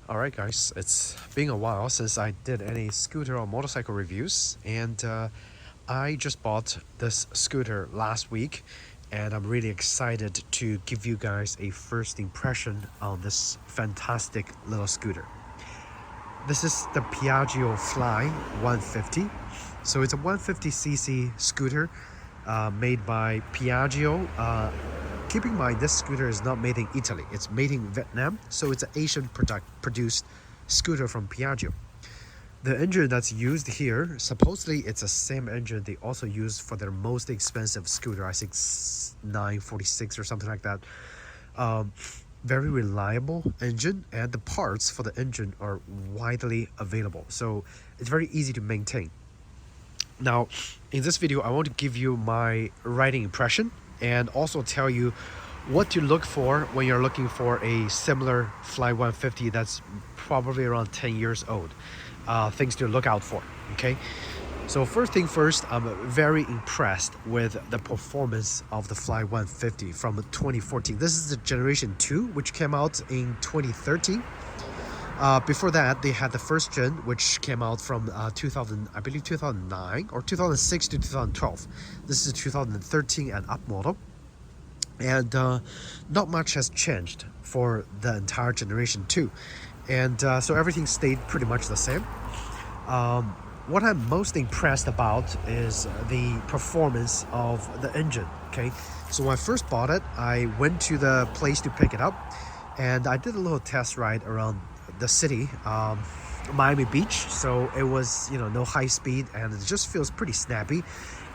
Alright guys, it's been a while since I did any scooter or motorcycle reviews, and I just bought this scooter last week, and I'm really excited to give you guys a first impression on this fantastic little scooter. This is the Piaggio Fly 150. So it's a 150cc scooter made by Piaggio. Keep in mind, this scooter is not made in Italy, it's made in Vietnam, so it's an Asian produced scooter from Piaggio. The engine that's used here, supposedly it's the same engine they also use for their most expensive scooter, I think 946 or something like that. Very reliable engine, and the parts for the engine are widely available, so it's very easy to maintain. Now, in this video, I want to give you my riding impression and also tell you what to look for when you're looking for a similar Fly 150 that's probably around 10 years old. Things to look out for, okay? So first thing first, I'm very impressed with the performance of the Fly 150 from 2014. This is the generation 2, which came out in 2013. Before that, they had the first gen, which came out from 2000, I believe 2009 or 2006 to 2012. This is 2013 and up model, and not much has changed for the entire generation 2, and so everything stayed pretty much the same. What I'm most impressed about is the performance of the engine. Okay, so when I first bought it, I went to the place to pick it up, and I did a little test ride around the city, Miami Beach. So it was, no high speed, and it just feels pretty snappy,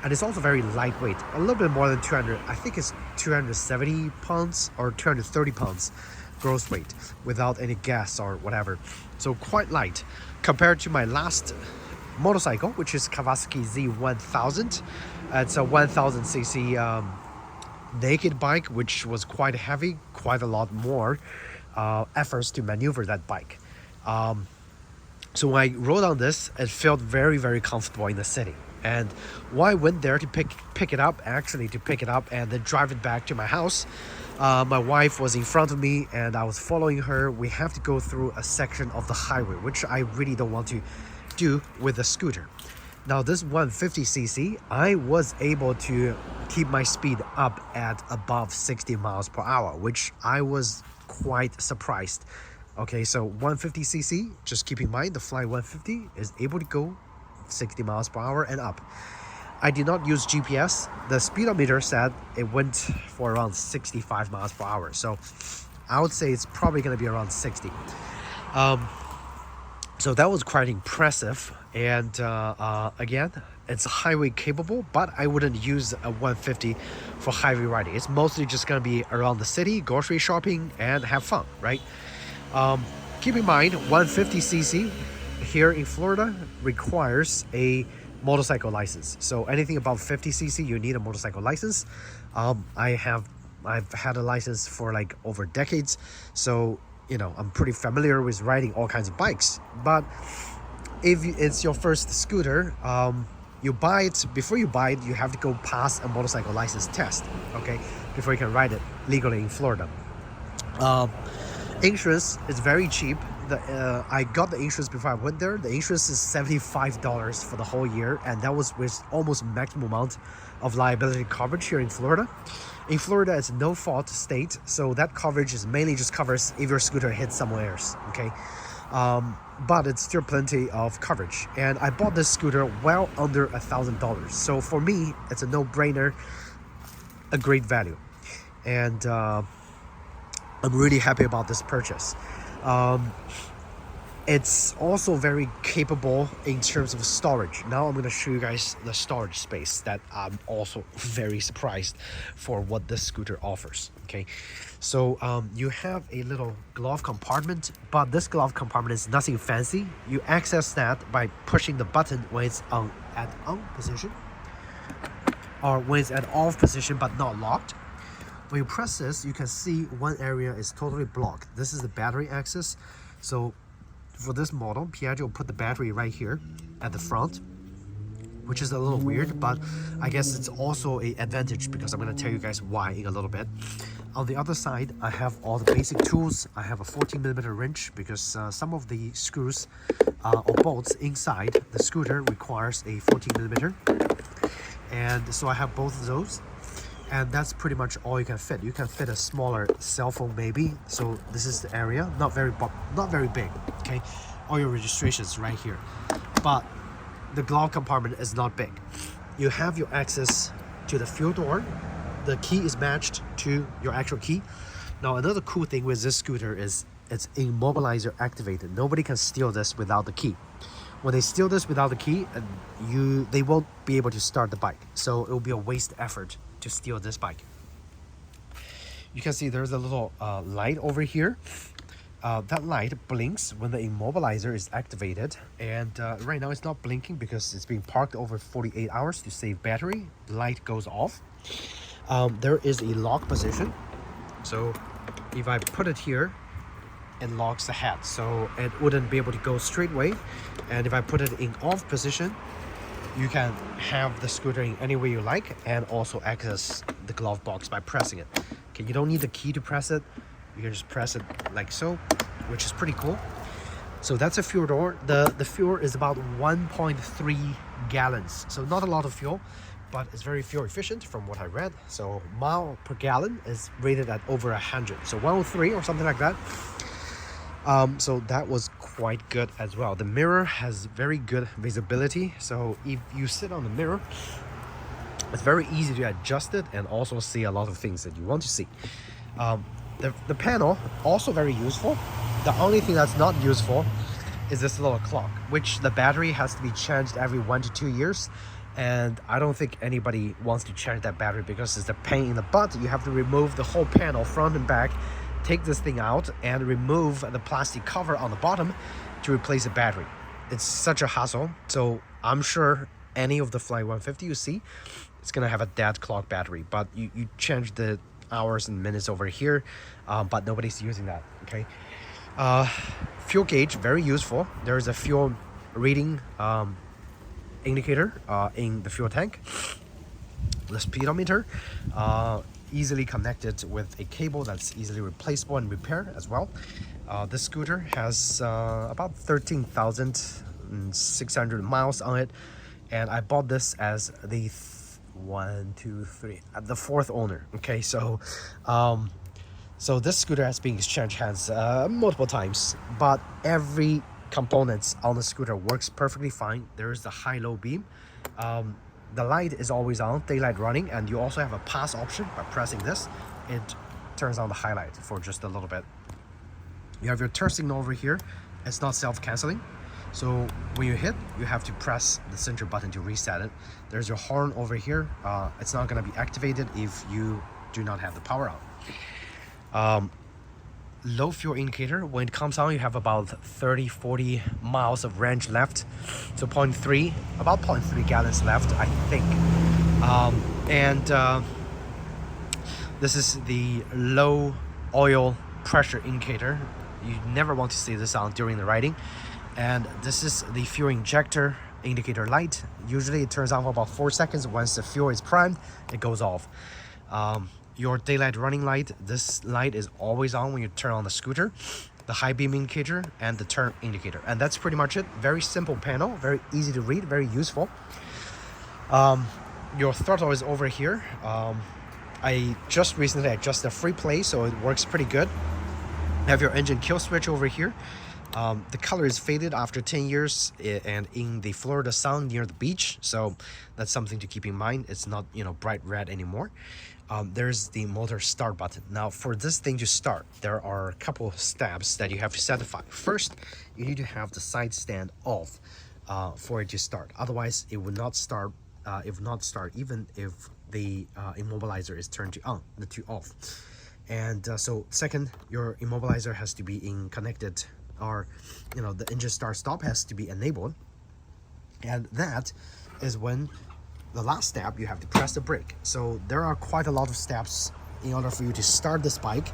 and it's also very lightweight, a little bit more than 200. I think it's 270 pounds or 230 pounds gross weight without any gas or whatever, so quite light compared to my last motorcycle, which is Kawasaki Z1000. It's a 1000cc naked bike, which was quite heavy, quite a lot more efforts to maneuver that bike. So when I rode on this, it felt very, very comfortable in the city. And why I went there to pick it up, and then drive it back to my house, my wife was in front of me and I was following her. We have to go through a section of the highway, which I really don't want to do with a scooter. Now this 150cc, I was able to keep my speed up at above 60 miles per hour, which I was quite surprised. Okay, so 150cc, just keep in mind the Fly 150 is able to go 60 miles per hour and up. I did not use GPS. The speedometer said it went for around 65 miles per hour, so I would say it's probably going to be around 60. So that was quite impressive, and again, it's highway capable, but I wouldn't use a 150 for highway riding. It's mostly just going to be around the city, grocery shopping, and have fun, right? Keep in mind, 150cc here in Florida requires a motorcycle license. So anything above 50cc, you need a motorcycle license. I've had a license for like over decades, so I'm pretty familiar with riding all kinds of bikes. But if it's your first scooter, you buy it. Before you buy it, you have to go pass a motorcycle license test, okay, before you can ride it legally in Florida. Insurance is very cheap. I got the insurance before I went there. The insurance is $75 for the whole year, and that was with almost maximum amount of liability coverage here in Florida. In Florida, it's no fault state, so that coverage is mainly just covers if your scooter hits someone else, okay? But it's still plenty of coverage, and I bought this scooter well under $1,000. So for me, it's a no-brainer, a great value, and I'm really happy about this purchase. It's also very capable in terms of storage. Now I'm going to show you guys the storage space that I'm also very surprised for what this scooter offers. Okay, so you have a little glove compartment, but this glove compartment is nothing fancy. You access that by pushing the button when it's at on position, or when it's at off position but not locked. When you press this, you can see one area is totally blocked. This is the battery access. So for this model, Piaggio put the battery right here at the front, which is a little weird, but I guess it's also an advantage because I'm going to tell you guys why in a little bit. On the other side, I have all the basic tools. I have a 14mm wrench because some of the screws or bolts inside the scooter requires a 14mm, and so I have both of those. And that's pretty much all you can fit. You can fit a smaller cell phone maybe. So this is the area, not very big. Okay, all your registrations right here, but the glove compartment is not big. You have your access to the fuel door. The key is matched to your actual key. Now another cool thing with this scooter is it's Immobilizer activated. Nobody can steal this without the key. When they steal this without the key, they won't be able to start the bike. So it will be a waste effort to steal this bike. You can see there's a little light over here. That light blinks when the Immobilizer is activated, and right now it's not blinking because it's being parked over 48 hours to save battery. The light goes off. There is a lock position, so if I put it here, it locks the head, so it wouldn't be able to go straight away. And if I put it in off position, you can have the scooter in any way you like and also access the glove box by pressing it. Okay, you don't need the key to press it. You can just press it like so, which is pretty cool. So that's a fuel door. The fuel is about 1.3 gallons, so not a lot of fuel, but it's very fuel efficient from what I read. So mile per gallon is rated at over 100, so 103 or something like that. So that was quite good as well. The mirror has very good visibility, so if you sit on the mirror, it's very easy to adjust it and also see a lot of things that you want to see. The panel also very useful. The only thing that's not useful is this little clock, which the battery has to be changed every 1 to 2 years, and I don't think anybody wants to change that battery because it's a pain in the butt. You have to remove the whole panel front and back, take this thing out and remove the plastic cover on the bottom to replace the battery. It's such a hassle. So I'm sure any of the Fly 150 you see, it's gonna have a dead clock battery, but you change the hours and minutes over here, but nobody's using that. Okay. Fuel gauge, very useful. There's a fuel reading indicator in the fuel tank. The speedometer, easily connected with a cable that's easily replaceable and repaired as well. This scooter has about 13,600 miles on it, and I bought this as the the fourth owner. Okay, so this scooter has been exchanged hands multiple times, but every components on the scooter works perfectly fine. There is the high-low beam. The light is always on, daylight running, and you also have a pass option. By pressing this, it turns on the highlight for just a little bit. You have your turn signal over here. It's not self-canceling, so when you hit, you have to press the center button to reset it. There's your horn over here. It's not going to be activated if you do not have the power on. Low fuel indicator, when it comes on, you have about 30-40 miles of range left, so about 0.3 gallons left, I think. This is the low oil pressure indicator. You never want to see this on during the riding. And this is the fuel injector indicator light. Usually it turns on for about 4 seconds. Once the fuel is primed, it goes off. Your daylight running light, this light is always on when you turn on the scooter. The high beam indicator and the turn indicator, and that's pretty much it. Very simple panel, very easy to read, very useful. Your throttle is over here. I just recently adjusted the free play, so it works pretty good. You have your engine kill switch over here. The color is faded after 10 years and in the Florida sun near the beach, so that's something to keep in mind. It's not, bright red anymore. There's the motor start button. Now for this thing to start, there are a couple steps that you have to satisfy. First, you need to have the side stand off for it to start. Otherwise, it will not start. Even if the Immobilizer is turned to on, to off. And so second, your Immobilizer has to be connected, or the engine start stop has to be enabled. And that is when the last step, you have to press the brake. So there are quite a lot of steps in order for you to start this bike.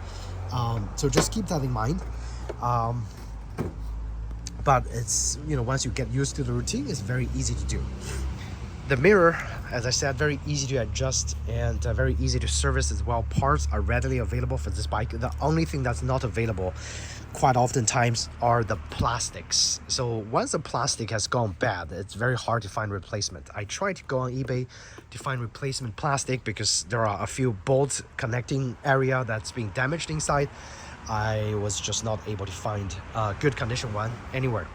So just keep that in mind. But it's, once you get used to the routine, it's very easy to do. The mirror, as I said, very easy to adjust and very easy to service as well. Parts are readily available for this bike. The only thing that's not available quite oftentimes are the plastics. So once the plastic has gone bad, it's very hard to find replacement. I tried to go on eBay to find replacement plastic because there are a few bolts connecting area that's being damaged inside. I was just not able to find a good condition one anywhere.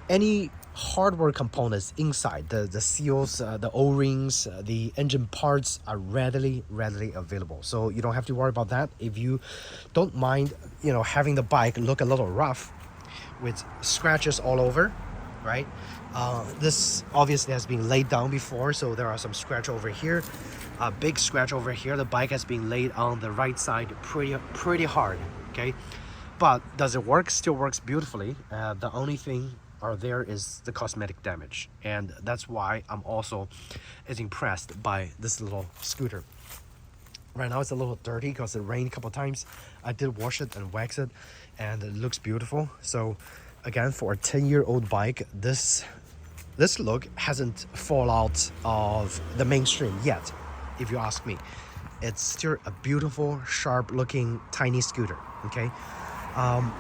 Any hardware components inside, the seals, the O-rings, the engine parts are readily available, so you don't have to worry about that. If you don't mind, you know, having the bike look a little rough with scratches all over, right? This obviously has been laid down before, so there are some scratch over here, a big scratch over here. The bike has been laid on the right side pretty hard, okay? But does it work? Still works beautifully. The only thing there is the cosmetic damage, and that's why I'm also as impressed by this little scooter. Right now it's a little dirty because it rained a couple times. I did wash it and wax it, and it looks beautiful. So again, for a 10-year-old bike, this look hasn't fallen out of the mainstream yet, if you ask me. It's still a beautiful, sharp looking tiny scooter, okay?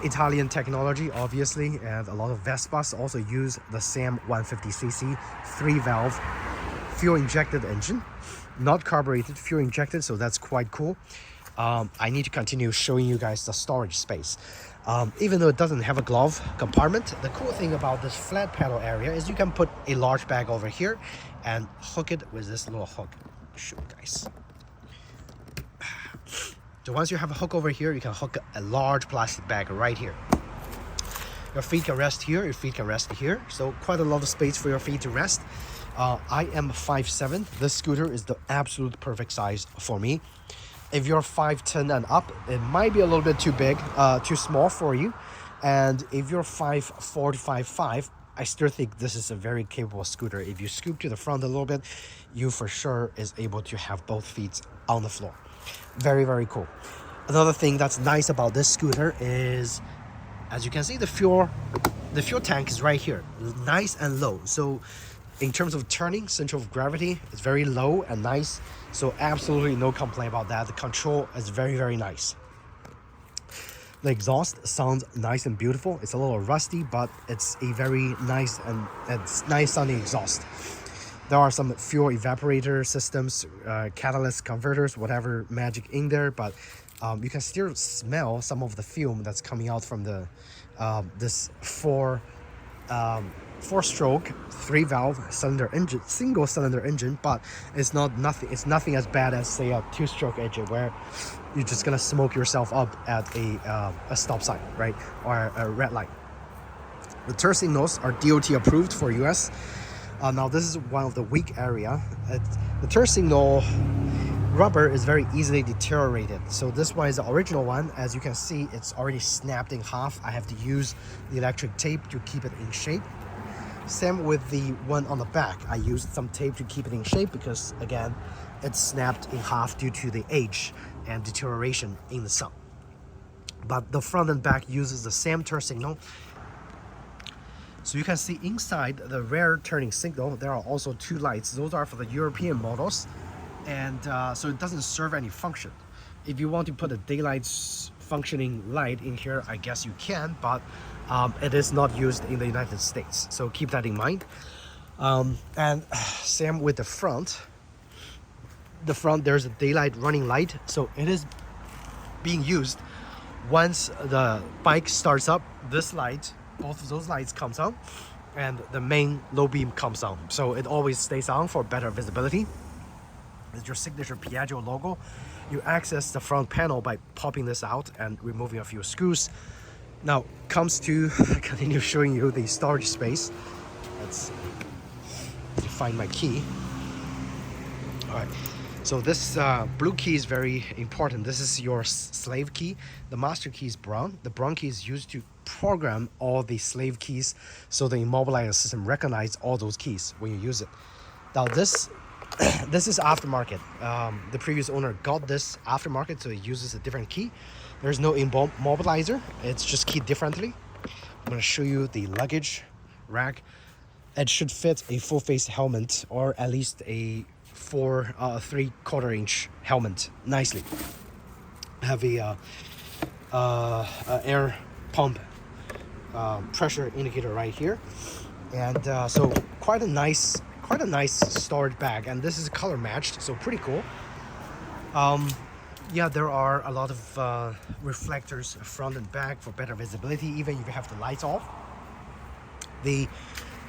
Italian technology, obviously, and a lot of Vespas also use the same 150cc 3-valve fuel injected engine, not carbureted, fuel injected, so that's quite cool. I need to continue showing you guys the storage space. Even though it doesn't have a glove compartment, the cool thing about this flat pedal area is you can put a large bag over here and hook it with this little hook. Show you guys. So once you have a hook over here, you can hook a large plastic bag right here. Your feet can rest here, your feet can rest here. So quite a lot of space for your feet to rest. I am 5'7". This scooter is the absolute perfect size for me. If you're 5'10" and up, it might be a little bit too big, too small for you. And if you're 5'4" to 5'5", I still think this is a very capable scooter. If you scoop to the front a little bit, you for sure is able to have both feet on the floor. Very cool. Another thing that's nice about this scooter is, as you can see, the fuel tank is right here, nice and low. So in terms of turning, center of gravity is very low and nice, so absolutely no complaint about that. The control is very nice. The exhaust sounds nice and beautiful. It's a little rusty, but it's a very nice and nice sounding exhaust. There are some fuel evaporator systems, catalyst converters, whatever magic in there, but you can still smell some of the fume that's coming out from the this four-stroke 3-valve cylinder engine, single-cylinder engine. But it's nothing as bad as, say, a 2-stroke engine where you're just gonna smoke yourself up at a stop sign, right, or a red light. The turn signals are DOT approved for US. Now this is one of the weak area. The turn signal rubber is very easily deteriorated. So this one is the original one. As you can see, it's already snapped in half. I have to use the electric tape to keep it in shape. Same with the one on the back. I used some tape to keep it in shape because, again, it's snapped in half due to the age and deterioration in the sun. But the front and back uses the same turn signal. So you can see inside the rear turning signal, there are also 2 lights. Those are for the European models, and so it doesn't serve any function. If you want to put a daylight functioning light in here, I guess you can, but it is not used in the United States, so keep that in mind. And same with the front. The front, there's a daylight running light, so it is being used. Once the bike starts up, this light, both of those lights comes on, and the main low beam comes on, so it always stays on for better visibility. It's your signature Piaggio logo. You access the front panel by popping this out and removing a few screws. Now comes to continue showing you the storage space. Let's find my key. All right, so this blue key is very important. This is your slave key. The master key is brown. The brown key is used to program all the slave keys, so the Immobilizer system recognizes all those keys when you use it. Now this is aftermarket. The previous owner got this aftermarket, so it uses a different key. There's no Immobilizer, it's just keyed differently. I'm going to show you the luggage rack. it should fit a full face helmet, or at least a 3/4 inch helmet nicely. Have a air pump pressure indicator right here, and so quite a nice storage bag, and this is color matched, so pretty cool. Yeah, there are a lot of reflectors front and back for better visibility, even if you have the lights off. The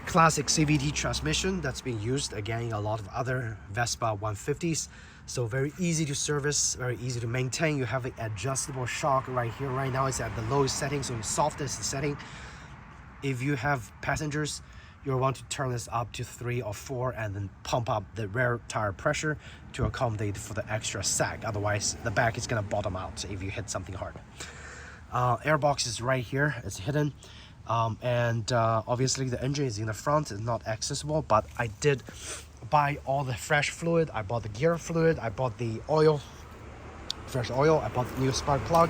classic CVT transmission that's being used again in a lot of other Vespa 150s, so very easy to service, very easy to maintain. You have an adjustable shock right here. Right now it's at the lowest setting, so softest setting. If you have passengers, you'll want to turn this up to 3 or 4 and then pump up the rear tire pressure to accommodate for the extra sag. Otherwise the back is gonna bottom out if you hit something hard. Airbox is right here, it's hidden. Obviously the engine is in the front, it's not accessible, but I did buy all the fresh fluid. I bought the gear fluid, I bought the oil, fresh oil, I bought the new spark plug.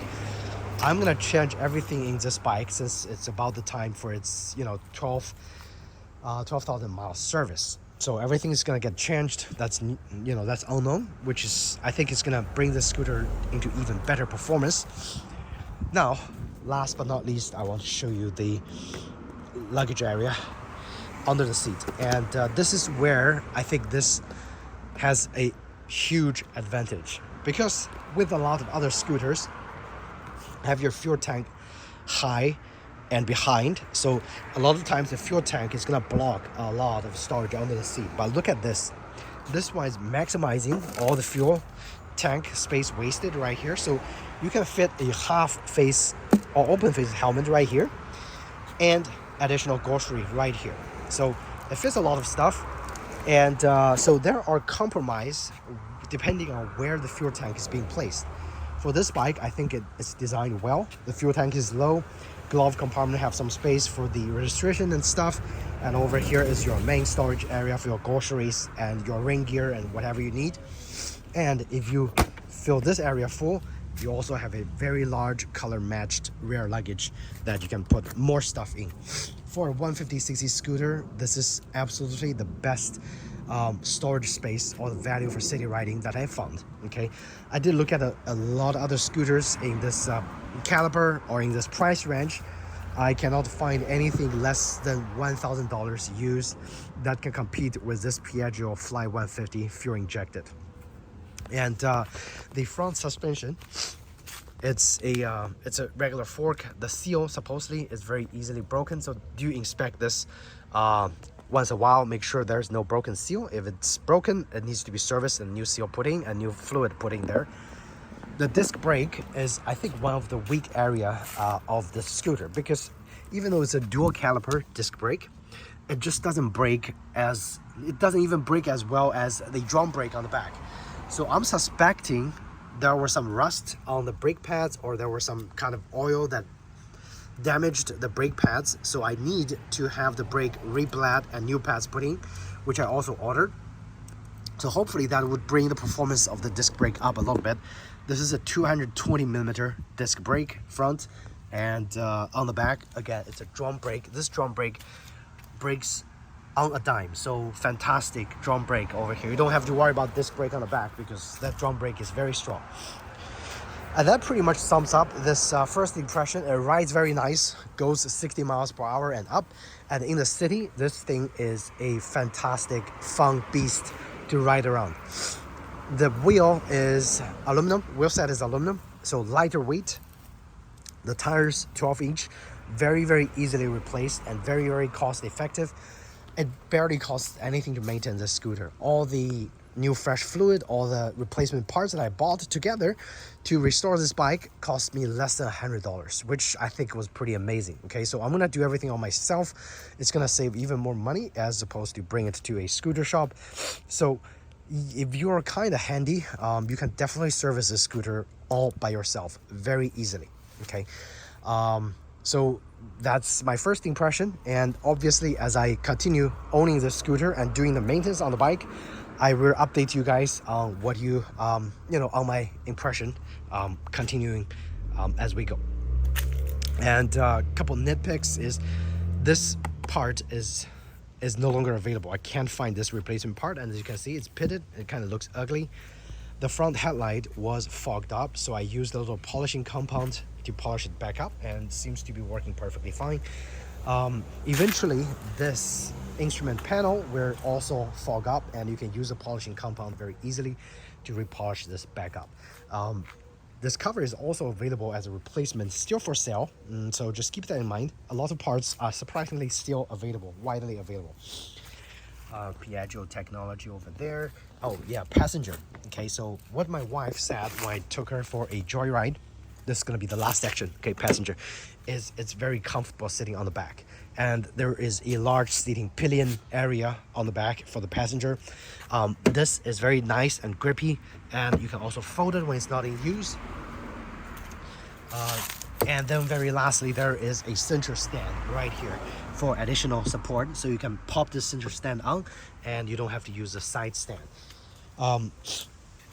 I'm gonna change everything in this bike since it's about the time for its 12,000 mile service. So everything is gonna get changed. That's that's unknown, which is, I think, it's gonna bring the scooter into even better performance. Now, last but not least, I want to show you the luggage area under the seat, and this is where I think this has a huge advantage, because with a lot of other scooters, have your fuel tank high and behind, so a lot of times the fuel tank is gonna block a lot of storage under the seat. But look at this one is maximizing all the fuel tank space wasted right here, so you can fit a half face or open face helmet right here and additional grocery right here, so it fits a lot of stuff. And so there are compromise depending on where the fuel tank is being placed. For this bike, I think it's designed well. The fuel tank is low, glove compartment have some space for the registration and stuff, and over here is your main storage area for your groceries and your rain gear and whatever you need. And if you fill this area full, you also have a very large color matched rear luggage that you can put more stuff in. For a 150cc scooter, this is absolutely the best storage space or the value for city riding that I found. Okay, I did look at a lot of other scooters in this caliber or in this price range. I cannot find anything less than $1,000 used that can compete with this Piaggio Fly 150 fuel injected. And the front suspension, it's a regular fork. The seal supposedly is very easily broken, so do inspect this once in a while. Make sure there's no broken seal. If it's broken, it needs to be serviced and new seal put in and new fluid put in there. The disc brake is, I think, one of the weak area of the scooter, because even though it's a dual caliper disc brake, it just doesn't brake as, it doesn't even brake as well as the drum brake on the back. So I'm suspecting there was some rust on the brake pads, or there was some kind of oil that damaged the brake pads. So I need to have the brake re-bled and new pads put in, which I also ordered. So hopefully that would bring the performance of the disc brake up a little bit. This is a 220mm disc brake front, and on the back, again, it's a drum brake. This drum brake brakes on a dime, so fantastic drum brake over here. You don't have to worry about disc brake on the back because that drum brake is very strong. And that pretty much sums up this first impression. It rides very nice, goes 60 miles per hour and up, and in the city this thing is a fantastic fun beast to ride around. The wheel is aluminum, wheel set is aluminum, so lighter weight. The tires 12-inch, very easily replaced and very cost effective. It barely costs anything to maintain this scooter. All the new fresh fluid, all the replacement parts that I bought together to restore this bike cost me less than $100, which I think was pretty amazing. Okay, so I'm gonna do everything on myself. It's gonna save even more money as opposed to bring it to a scooter shop. So if you're kind of handy, you can definitely service this scooter all by yourself very easily. Okay, so that's my first impression, and obviously as I continue owning this scooter and doing the maintenance on the bike, I will update you guys on what on my impression, continuing as we go. And a couple nitpicks is this part is is no longer available. I can't find this replacement part, and as you can see, it's pitted. It kind of looks ugly. The front headlight was fogged up, so I used a little polishing compound to polish it back up, and seems to be working perfectly fine. Eventually, this instrument panel will also fog up, and you can use a polishing compound very easily to repolish this back up. This cover is also available as a replacement, still for sale, so just keep that in mind. A lot of parts are surprisingly still available, widely available. Piaggio technology over there. Oh yeah, passenger. Okay, so what my wife said when I took her for a joyride, this is gonna be the last section, okay, passenger, is it's very comfortable sitting on the back. And there is a large seating pillion area on the back for the passenger. This is very nice and grippy, and you can also fold it when it's not in use. And then very lastly, there is a center stand right here for additional support. So you can pop this center stand on, and you don't have to use the side stand.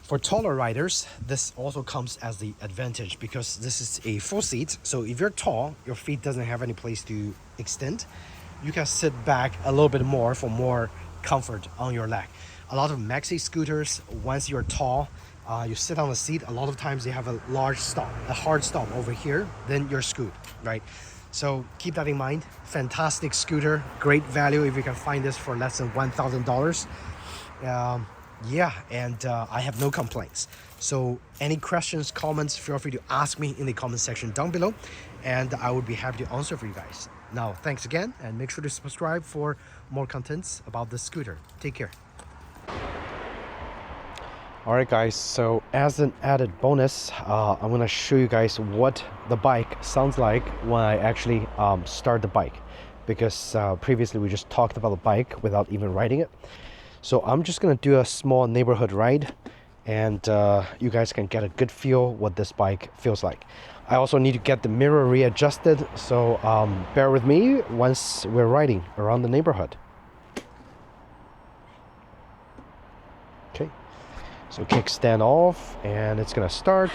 For taller riders, this also comes as the advantage because this is a full seat. So if you're tall, your feet doesn't have any place to extend. You can sit back a little bit more for more comfort on your leg. A lot of maxi scooters, once you're tall, you sit on the seat, a lot of times they have a large stop, a hard stop over here, then you're screwed, right? So keep that in mind. Fantastic scooter, great value if you can find this for less than $1,000. Yeah, and I have no complaints. So any questions, comments, feel free to ask me in the comment section down below, and I would be happy to answer for you guys. Now, thanks again, and make sure to subscribe for more contents about this scooter. Take care. Alright guys, so as an added bonus, I'm gonna show you guys what the bike sounds like when I actually start the bike, because previously we just talked about the bike without even riding it. So I'm just gonna do a small neighborhood ride, and you guys can get a good feel what this bike feels like. I also need to get the mirror readjusted, so bear with me once we're riding around the neighborhood. Okay, so kickstand off, and it's gonna start.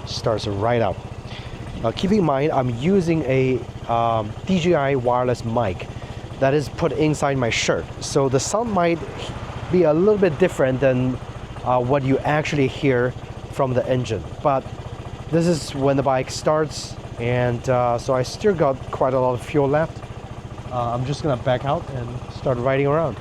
Starts right up. Now keep in mind, I'm using a DJI wireless mic that is put inside my shirt, so the sound might be a little bit different than what you actually hear from the engine, but this is when the bike starts, and so I still got quite a lot of fuel left. I'm just gonna back out and start riding around.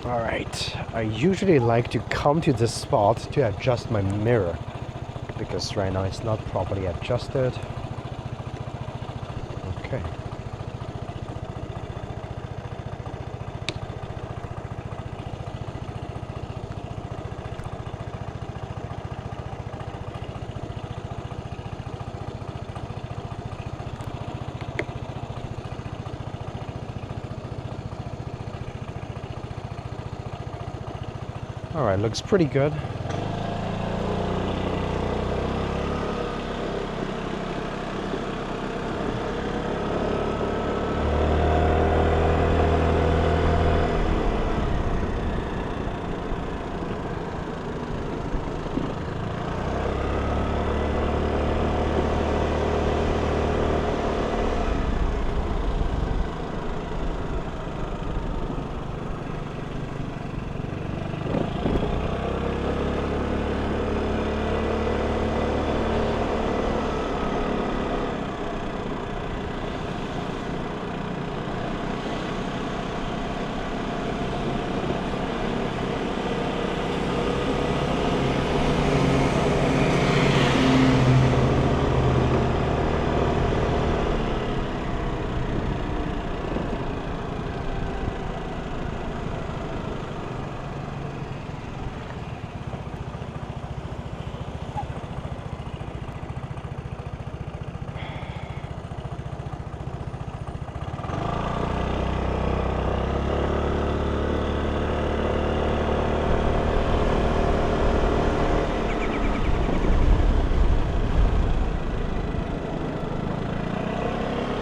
Alright, I usually like to come to this spot to adjust my mirror, because right now it's not properly adjusted. Okay. All right, looks pretty good.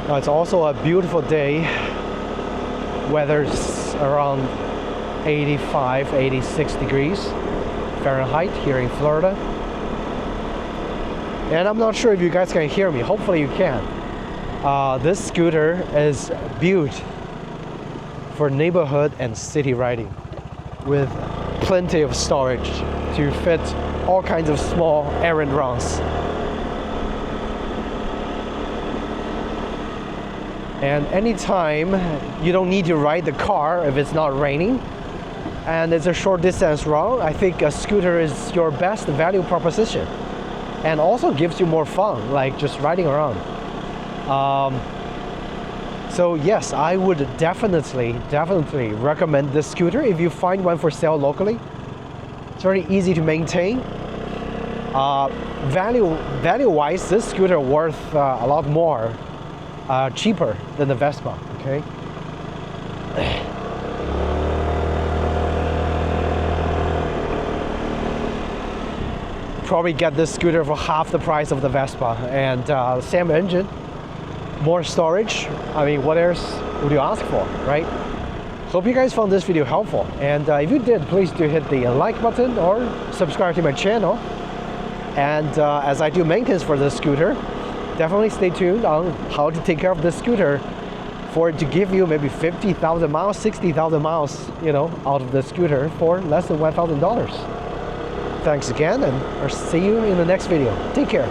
Now, it's also a beautiful day. Weather's around 85, 86 degrees Fahrenheit here in Florida. And I'm not sure if you guys can hear me. Hopefully you can. This scooter is built for neighborhood and city riding with plenty of storage to fit all kinds of small errand runs. And anytime you don't need to ride the car if it's not raining and it's a short distance run, I think a scooter is your best value proposition and also gives you more fun, like just riding around. So yes, I would definitely recommend this scooter if you find one for sale locally. It's very easy to maintain. Value-wise, this scooter worth a lot more. Cheaper than the Vespa, okay? Probably get this scooter for half the price of the Vespa, and same engine, more storage. I mean, what else would you ask for, right? Hope you guys found this video helpful, and if you did, please do hit the like button or subscribe to my channel. And as I do maintenance for this scooter, definitely stay tuned on how to take care of this scooter for it to give you maybe 50,000 miles, 60,000 miles, you know, out of the scooter for less than $1,000. Thanks again, and I'll see you in the next video. Take care.